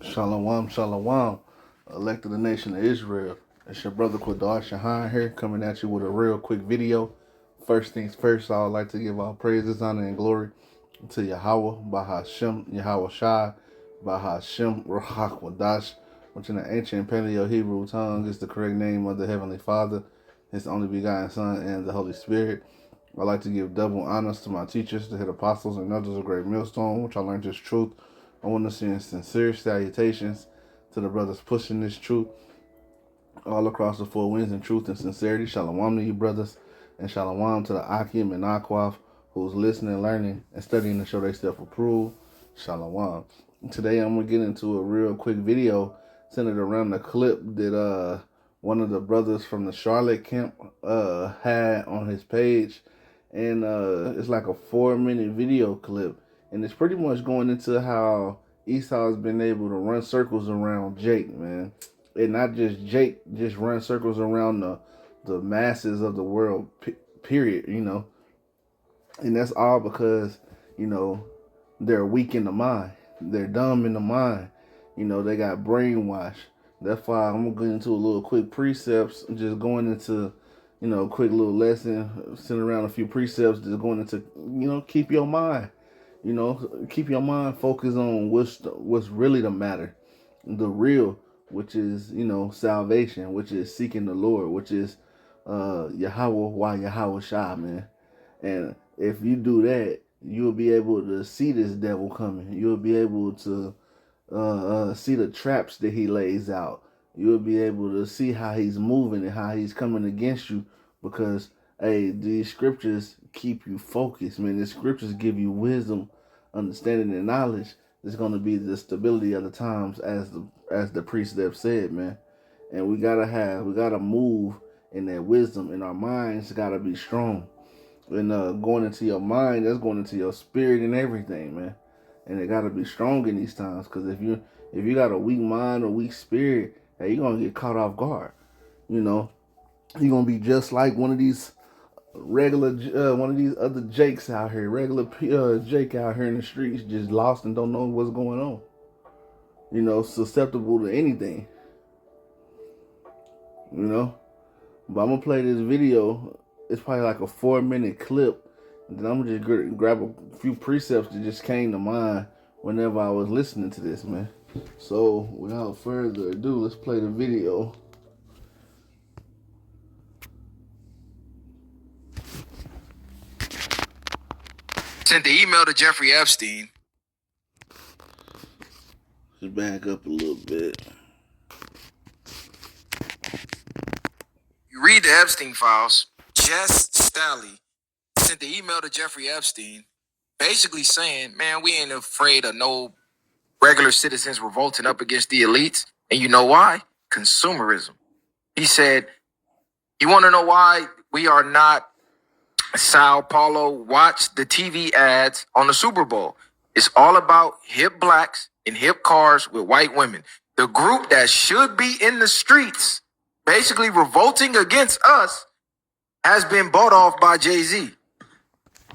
Shalom, shalom, elect of the nation of Israel. It's your brother Quadar Shahan here, coming at you with a real quick video. First things first, I would like to give all praises, honor, and glory to Yahweh, Bahashem, Yahweh Shai, Bahashem, Ruach Wadash, which in the ancient Paleo-Hebrew tongue is the correct name of the Heavenly Father, His only begotten Son, and the Holy Spirit. I'd like to give double honors to my teachers, the head apostles and elders of Great Millstone, which I learned this truth. I want to send sincere salutations to the brothers pushing this truth all across the four winds in truth and sincerity. Shalom to you, brothers, and shalom to the Akim and Akwaf who's listening, learning, and studying to show themselves approved. Shalom. Today I'm going to get into a real quick video centered around the clip that one of the brothers from the Charlotte camp had on his page. And it's like a 4-minute video clip. And it's pretty much going into how Esau's been able to run circles around Jake, man. And not just Jake, just run circles around the masses of the world, period, you know. And that's all because, you know, they're weak in the mind. They're dumb in the mind. You know, they got brainwashed. That's why I'm going to get into a little quick precepts, just going into, you know, quick little lesson, sitting around a few precepts, just going into, you know, keep your mind. You know, keep your mind focused on what's really the matter. The real, which is, you know, salvation, which is seeking the Lord, which is Yahweh Why Yahweh Shah, man. And if you do that, you'll be able to see this devil coming. You'll be able to see the traps that he lays out. You'll be able to see how he's moving and how he's coming against you, because hey, these scriptures keep you focused, man. The scriptures give you wisdom, understanding, and knowledge. It's going to be the stability of the times, as the precept said, man. And we gotta move in that wisdom, and our minds gotta be strong. And going into your mind, that's going into your spirit and everything, man. And it gotta be strong in these times, because if you got a weak mind or weak spirit, hey, you're gonna get caught off guard. You know, you're gonna be just like one of these one of these other Jakes out here, regular Jake out here in the streets, just lost and don't know what's going on. You know, susceptible to anything. You know, but I'm gonna play this video. It's probably like a 4-minute clip. And then I'm gonna just grab a few precepts that just came to mind whenever I was listening to this, man. So without further ado, let's play the video. Sent the email to Jeffrey Epstein. Just back up a little bit. You read the Epstein files. Jess Staley sent the email to Jeffrey Epstein, basically saying, man, we ain't afraid of no regular citizens revolting up against the elites. And you know why? Consumerism. He said, you want to know why we are not Sao Paulo? Watch the TV ads on the Super Bowl. It's all about hip blacks in hip cars with white women. The group that should be in the streets, basically revolting against us, has been bought off by Jay-Z.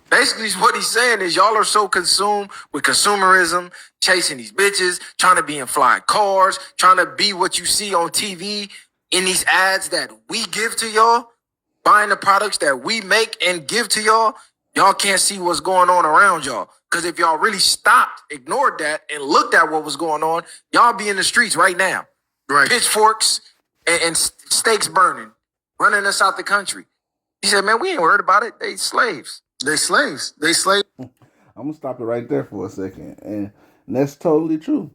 Basically, what he's saying is y'all are so consumed with consumerism, chasing these bitches, trying to be in fly cars, trying to be what you see on TV in these ads that we give to y'all, buying the products that we make and give to y'all. Y'all can't see what's going on around y'all. Because if y'all really stopped, ignored that, and looked at what was going on, y'all be in the streets right now. Right. Pitchforks and stakes burning, running us out the country. He said, man, we ain't worried about it. They slaves. They slaves. They slaves. I'm gonna stop it right there for a second. And that's totally true.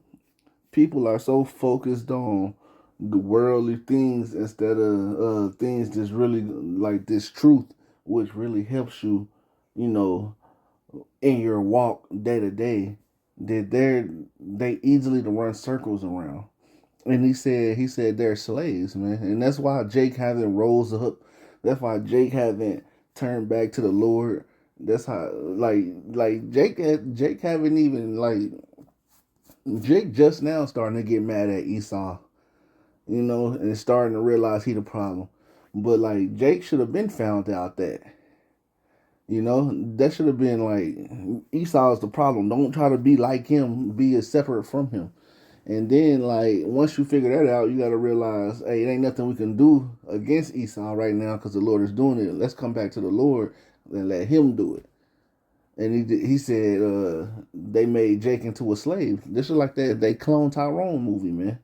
People are so focused on the worldly things instead of things that's really like this truth, which really helps you, you know, in your walk day to day. That they easily to run circles around. And he said they're slaves, man. And that's why Jake haven't rose up. That's why Jake haven't turned back to the Lord. That's how like Jake haven't even like Jake just now starting to get mad at Esau, you know, and starting to realize he the problem. But like Jake should have been found out that, you know, that should have been like Esau is the problem. Don't try to be like him. Be as separate from him. And then, like, once you figure that out, you got to realize, hey, it ain't nothing we can do against Esau right now because the Lord is doing it. Let's come back to the Lord and let him do it. And he said they made Jake into a slave. This is like that they clone Tyrone movie, man.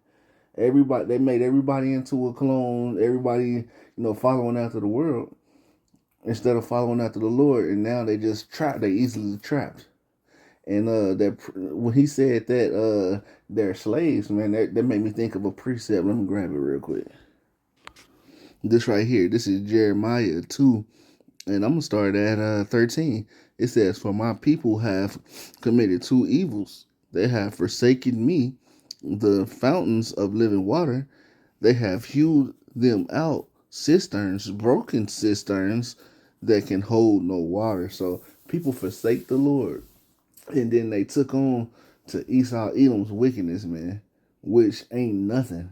They made everybody into a clone. Everybody, following after the world instead of following after the Lord. And now they just trapped. They easily trapped. And that when he said that they're slaves, man, that made me think of a precept. Let me grab it real quick. This right here. This is Jeremiah 2, and I'm gonna start at 13. It says, "For my people have committed two evils. They have forsaken me, the fountains of living water. They have hewed them out cisterns, broken cisterns that can hold no water." So people forsake the Lord. And then they took on to Esau Edom's wickedness, man, which ain't nothing.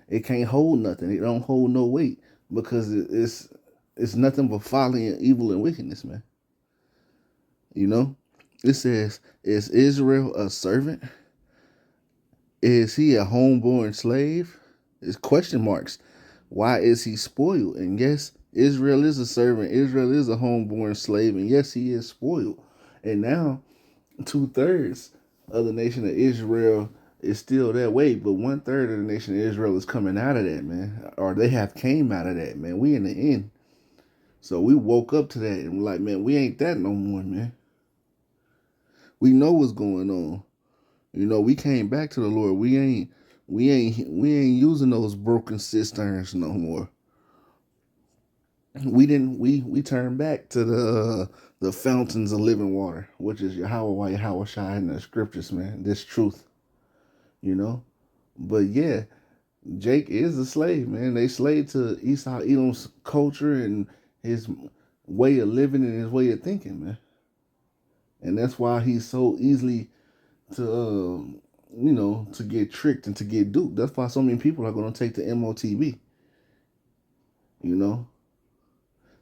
It can't hold nothing. It don't hold no weight because it's nothing but folly and evil and wickedness, man. It says, "Is Israel a servant? Is he a homeborn slave?" It's question marks. Why is he spoiled? And yes, Israel is a servant. Israel is a homeborn slave. And yes, he is spoiled. And now 2/3 of the nation of Israel is still that way, but 1/3 of the nation of Israel is coming out of that, man. Or they have came out of that, man. We in the end. So we woke up to that and we're like, man, we ain't that no more, man. We know what's going on. We came back to the Lord. We ain't using those broken cisterns no more. We turned back to the fountains of living water, which is Yahweh Yahawashi in the scriptures, man. This truth, But yeah, Jake is a slave, man. They slave to Esau Edom's culture and his way of living and his way of thinking, man. And that's why he's so easily to to get tricked and to get duped. That's why so many people are going to take the MOTB.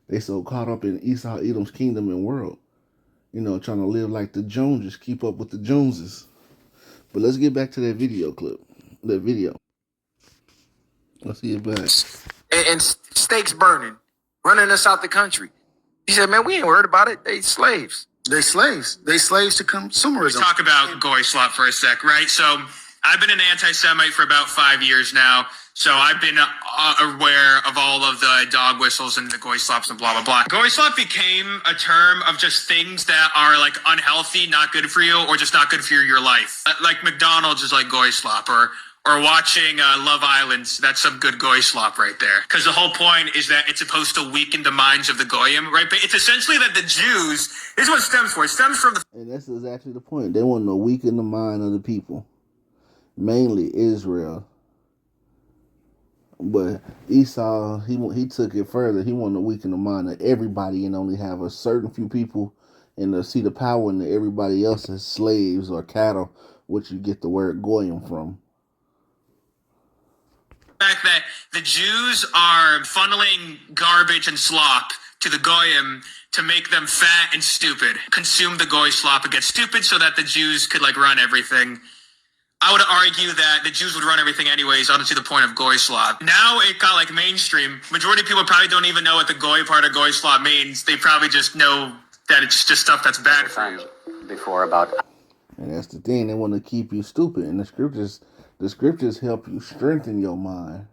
They so caught up in Esau Edom's kingdom and world, trying to live like the Joneses, keep up with the Joneses. But let's get back to that video clip. That video. Let's see it back. And stakes burning, running us out the country. He said, man, we ain't worried about it. They slaves. They slaves. They slaves to consumerism. Let's talk about goy slop for a sec, right? So I've been an anti-Semite for about 5 years now. So I've been aware of all of the dog whistles and the goy slops and blah, blah, blah. Goy slop became a term of just things that are like unhealthy, not good for you, or just not good for your life. Like McDonald's is like goy slop, or watching Love Island, that's some good goy slop right there. Because the whole point is that it's supposed to weaken the minds of the goyim, right? But it's essentially that the Jews, this is what it stems for. It stems from the... And that's exactly the point. They want to weaken the mind of the people. Mainly Israel. But Esau, he took it further. He wanted to weaken the mind of everybody and only have a certain few people and to see the power in everybody else as slaves or cattle, which you get the word goyim from. Fact that the Jews are funneling garbage and slop to the goyim to make them fat and stupid. Consume the goy slop and get stupid so that the Jews could run everything. I would argue that the Jews would run everything anyways. I don't see the point of goy slop. Now it got mainstream. Majority of people probably don't even know what the goy part of goy slop means. They probably just know that it's just stuff that's bad for you. Before about... And that's the thing. They want to keep you stupid. And the scriptures help you strengthen your mind.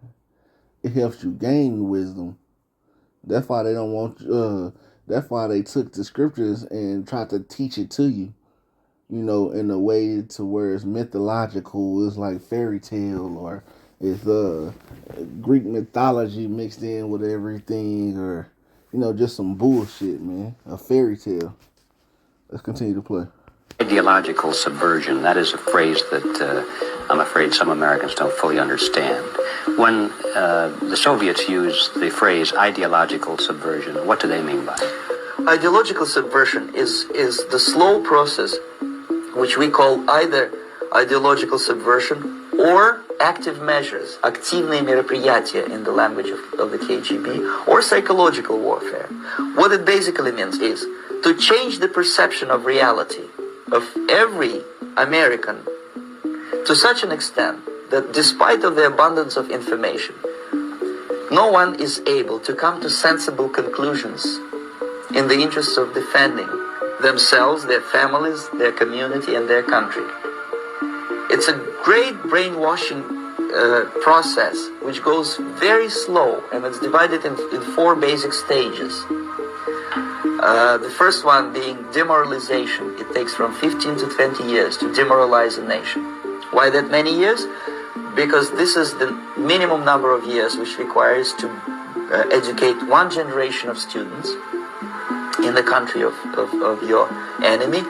It helps you gain wisdom. That's why they don't want that's why they took the scriptures and tried to teach it to you. In a way to where it's mythological. It's like fairy tale, or it's Greek mythology mixed in with everything, or just some bullshit, man. A fairy tale. Let's continue to play. Ideological subversion. That is a phrase that I'm afraid some Americans don't fully understand. When the Soviets use the phrase ideological subversion, what do they mean by it? Ideological subversion is the slow process which we call either ideological subversion or active measures, активные мероприятия in the language of the KGB, or psychological warfare. What it basically means is to change the perception of reality of every American to such an extent that despite of the abundance of information, no one is able to come to sensible conclusions in the interests of defending themselves, their families, their community, and their country. It's a great brainwashing process which goes very slow, and it's divided in 4 basic stages. The first one being demoralization. It takes from 15 to 20 years to demoralize a nation. Why that many years? Because this is the minimum number of years which requires to educate one generation of students in the country of your enemy,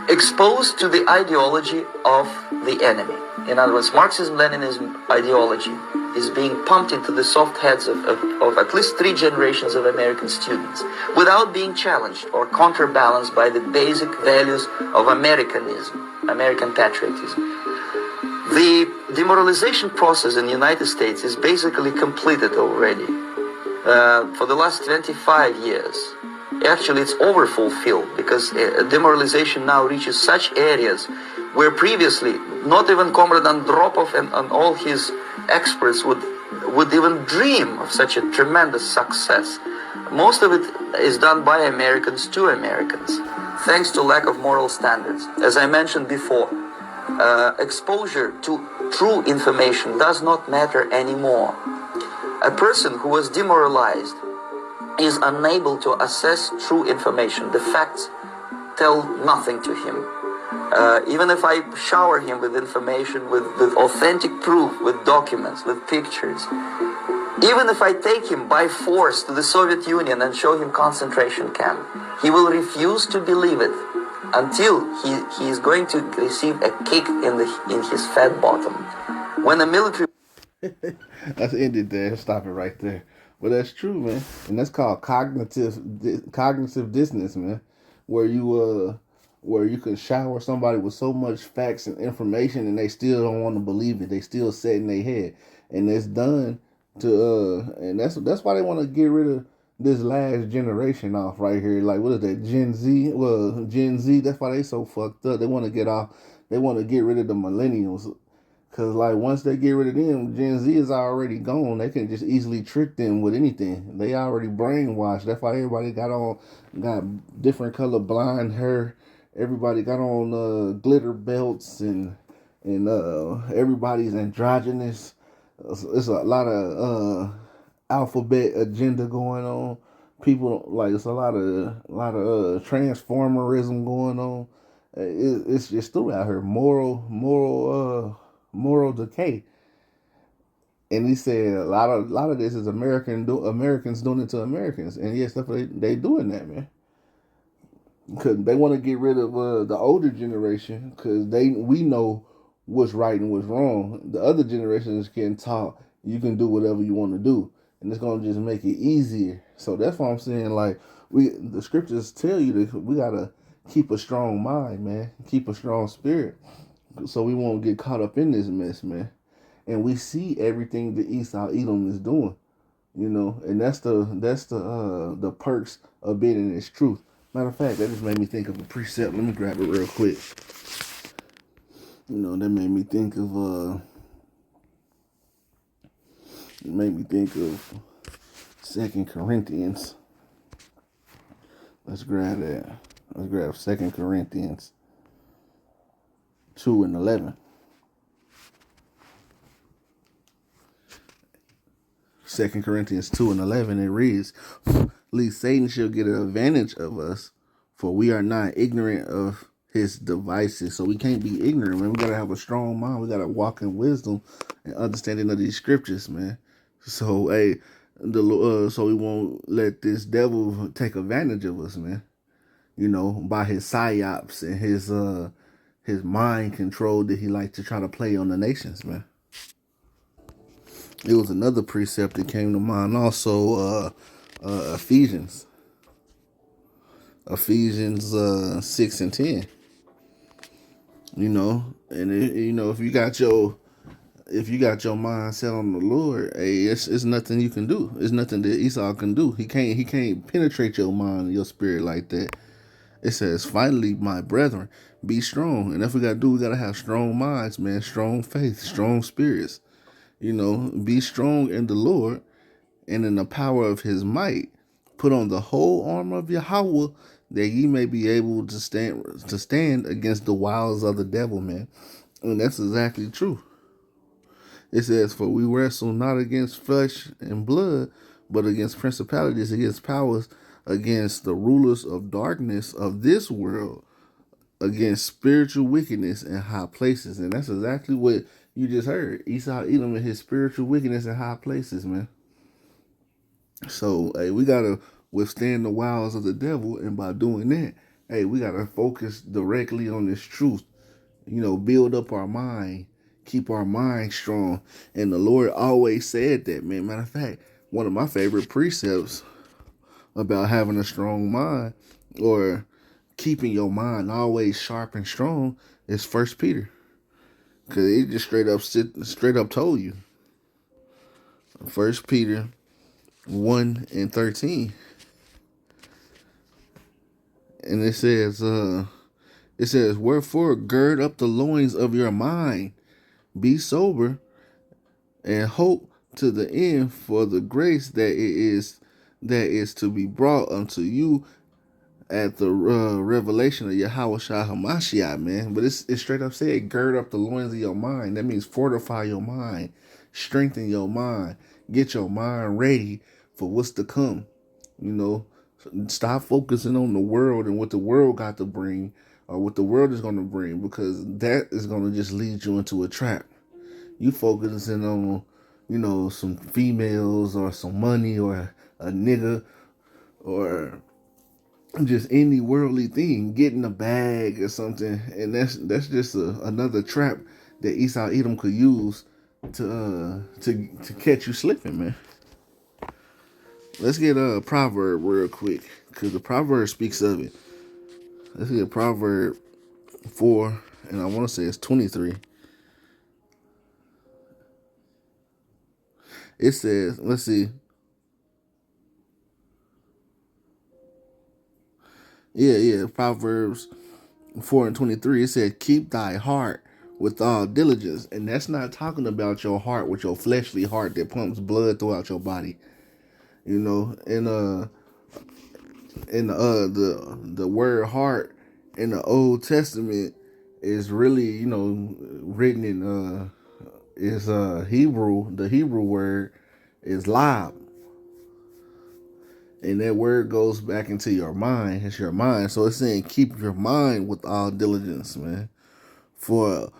exposed to the ideology of the enemy. In other words, Marxism-Leninism ideology is being pumped into the soft heads of at least 3 generations of American students without being challenged or counterbalanced by the basic values of Americanism, American patriotism. The demoralization process in the United States is basically completed already. For the last 25 years, actually it's overfulfilled, because demoralization now reaches such areas where previously not even Comrade Andropov and all his experts would even dream of such a tremendous success. Most of it is done by Americans to Americans, thanks to lack of moral standards. As I mentioned before, exposure to true information does not matter anymore. A person who was demoralized is unable to assess true information. The facts tell nothing to him. Even if I shower him with information, with authentic proof, with documents, with pictures, even if I take him by force to the Soviet Union and show him concentration camp, he will refuse to believe it until he is going to receive a kick in his fat bottom. When a military Let's end it there. Stop it right there. But that's true, man, and that's called cognitive dissonance, man. Where you can shower somebody with so much facts and information, and they still don't want to believe it. They still set in their head, and it's done to and that's why they want to get rid of this last generation off right here. Like, what is that, Gen Z? Well, Gen Z. That's why they so fucked up. They want to get off. They want to get rid of the millennials. Cause like once they get rid of them, Gen Z is already gone. They can just easily trick them with anything. They already brainwashed. That's why everybody got different color blonde hair. Everybody got on glitter belts and everybody's androgynous. It's a lot of alphabet agenda going on. People like it's a lot of transformerism going on. It's just through out here moral decay. And he said a lot of this is Americans doing it to Americans, and yes, that's what they doing that, man. Because they want to get rid of the older generation, because we know what's right and what's wrong. The other generation is getting taught you can do whatever you want to do, and it's gonna just make it easier. So that's why I'm saying, like, the scriptures tell you that we gotta keep a strong mind, man, keep a strong spirit, so we won't get caught up in this mess, man. And we see everything that Esau Edom is doing, and that's the perks of being in this truth. Matter of fact, that just made me think of a precept. Let me grab it real quick. That made me think of 2 Corinthians. Let's grab that. Let's grab 2 Corinthians 2:11. 2 Corinthians 2:11, it reads, "Lest Satan shall get an advantage of us, for we are not ignorant of his devices." So we can't be ignorant, man. We gotta have a strong mind. We gotta walk in wisdom and understanding of these scriptures, man. So so we won't let this devil take advantage of us, man. By his psyops and his mind control that he likes to try to play on the nations, man. It was another precept that came to mind also, Ephesians 6:10. And if you got your mind set on the Lord, hey, it's nothing you can do. It's nothing that Esau can do. He can't penetrate your mind and your spirit like that. It says, finally, my brethren, be strong. And if we got to do, we got to have strong minds, man, strong faith, strong spirits. You know, be strong in the Lord and in the power of his might. Put on the whole armor of Yahweh, that ye may be able to stand against the wiles of the devil, man. And that's exactly true. It says, for we wrestle not against flesh and blood, but against principalities, against powers, against the rulers of darkness of this world, against spiritual wickedness in high places. And that's exactly what you just heard. Esau Edom and his spiritual wickedness in high places, man. So, hey, we got to withstand the wiles of the devil. And by doing that, hey, we got to focus directly on this truth. You know, build up our mind, keep our mind strong. And the Lord always said that, man. Matter of fact, one of my favorite precepts about having a strong mind or keeping your mind always sharp and strong is 1 Peter. Because it just straight up told you. 1 Peter 1:13. And it says, wherefore gird up the loins of your mind, be sober, and hope to the end for the grace that is to be brought unto you at the revelation of Yahweh Shah Hamashiach, man. But it straight up said, gird up the loins of your mind. That means fortify your mind, strengthen your mind, get your mind ready for what's to come. You know, stop focusing on the world and what the world got to bring or what the world is going to bring, because that is going to just lead you into a trap. You focusing on, you know, some females or some money or a nigga or just any worldly thing, getting a bag or something, and that's just another trap that Esau Edom could use to catch you slipping, man. Let's get a proverb real quick, because the proverb speaks of it. Let's get Proverb 4, and I want to say it's 23. It says, let's see. Yeah, Proverbs 4:23. It says, keep thy heart with all diligence. And that's not talking about your heart with your fleshly heart that pumps blood throughout your body. You know, and the word heart in the Old Testament is really, you know, written in is Hebrew. The Hebrew word is lab. And that word goes back into your mind. It's your mind. So it's saying keep your mind with all diligence, man. For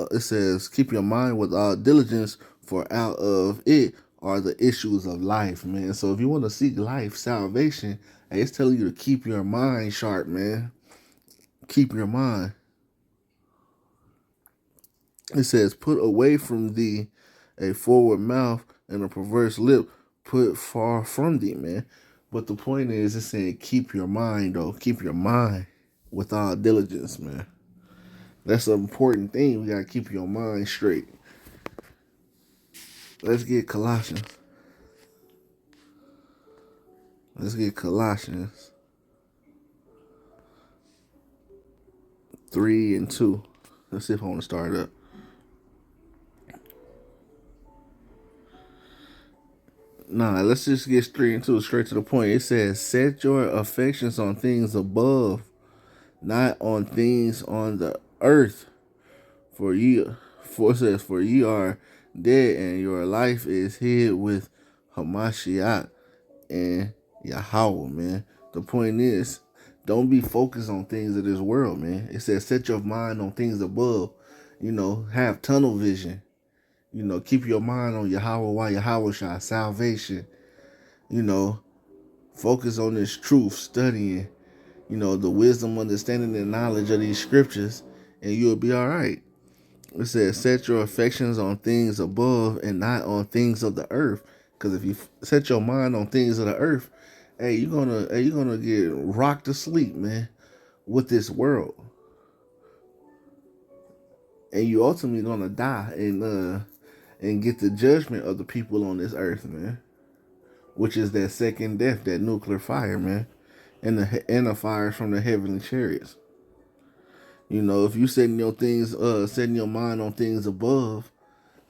it says keep your mind with all diligence, for out of it are the issues of life, man. So if you want to seek life, salvation, hey, it's telling you to keep your mind sharp, man. Keep your mind. It says, put away from thee a forward mouth and a perverse lip, put far from thee, man. But the point is, it's saying keep your mind, though. Keep your mind with all diligence, man. That's an important thing. We got to keep your mind straight. Let's get Colossians. Let's get Colossians 3:2. Let's see if I want to start up. Nah, let's just get straight to the point. It says, set your affections on things above, not on things on the earth. For ye are dead, and your life is hid with Hamashiach and Yahweh, man. The point is, don't be focused on things of this world, man. It says set your mind on things above. You know, have tunnel vision. You know, keep your mind on Yahweh, Yahweh Shah, salvation. You know, focus on this truth, studying, you know, the wisdom, understanding, and knowledge of these scriptures, and you'll be all right. It says, set your affections on things above and not on things of the earth. Because if you set your mind on things of the earth, hey, you're gonna get rocked to sleep, man, with this world. And you ultimately gonna die and get the judgment of the people on this earth, man. Which is that second death, that nuclear fire, man. and the fires from the heavenly chariots. You know, if you setting your mind on things above,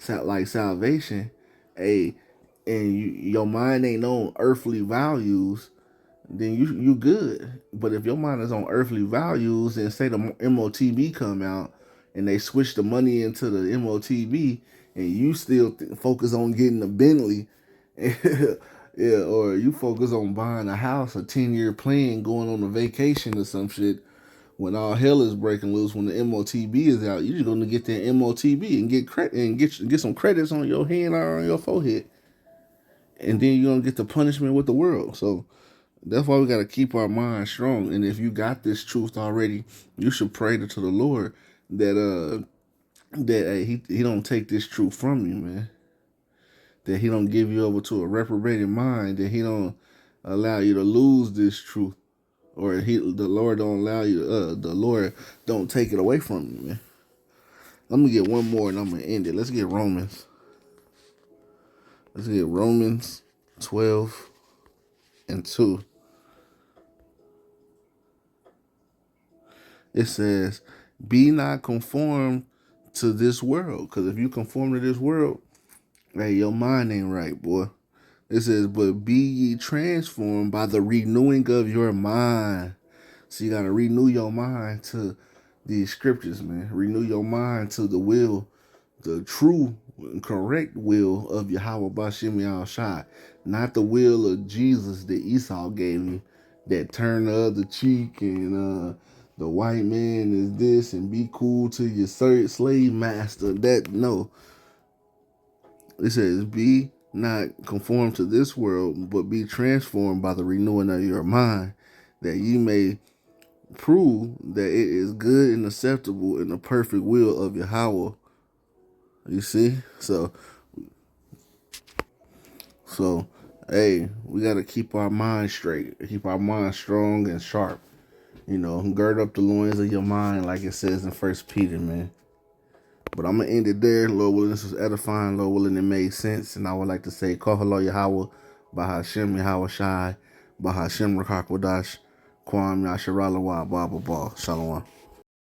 like salvation, and your mind ain't on earthly values, then you good. But if your mind is on earthly values, and say the MOTB come out and they switch the money into the MOTB, and you still focus on getting the Bentley, yeah, or you focus on buying a house, a 10-year plan, going on a vacation or some shit, when all hell is breaking loose, when the MOTB is out, you're just gonna get that MOTB and get credit and get some credits on your hand or on your forehead, and then you're gonna get the punishment with the world. So that's why we gotta keep our mind strong. And if you got this truth already, you should pray to the Lord that he don't take this truth from you, man. That he don't give you over to a reprobated mind. That he don't allow you to lose this truth. Or the Lord don't allow you, the Lord don't take it away from you, man. Let me get one more and I'm going to end it. Let's get Romans. Let's get Romans 12:2. It says, be not conformed to this world. Because if you conform to this world, hey, your mind ain't right, boy. It says, but be ye transformed by the renewing of your mind. So you got to renew your mind to these scriptures, man. Renew your mind to the will, the true and correct will of Yahweh Bashim Yahushua. Not the will of Jesus that Esau gave you, that turn the other cheek and the white man is this and be cool to your slave master. That, no. It says, be not conformed to this world, but be transformed by the renewing of your mind, that ye may prove that it is good and acceptable in the perfect will of Yahweh. You see? So, hey, we got to keep our mind straight, keep our mind strong and sharp. You know, gird up the loins of your mind, like it says in 1 Peter, man. But I'm going to end it there. Lord willing, this was edifying. Lord willing, it made sense. And I would like to say, Kohalo Yahweh, Bahashem Yahweh Shai, Bahashem Rakakwadash, Kwam Yasharalawa, Baba Ba. Shalom.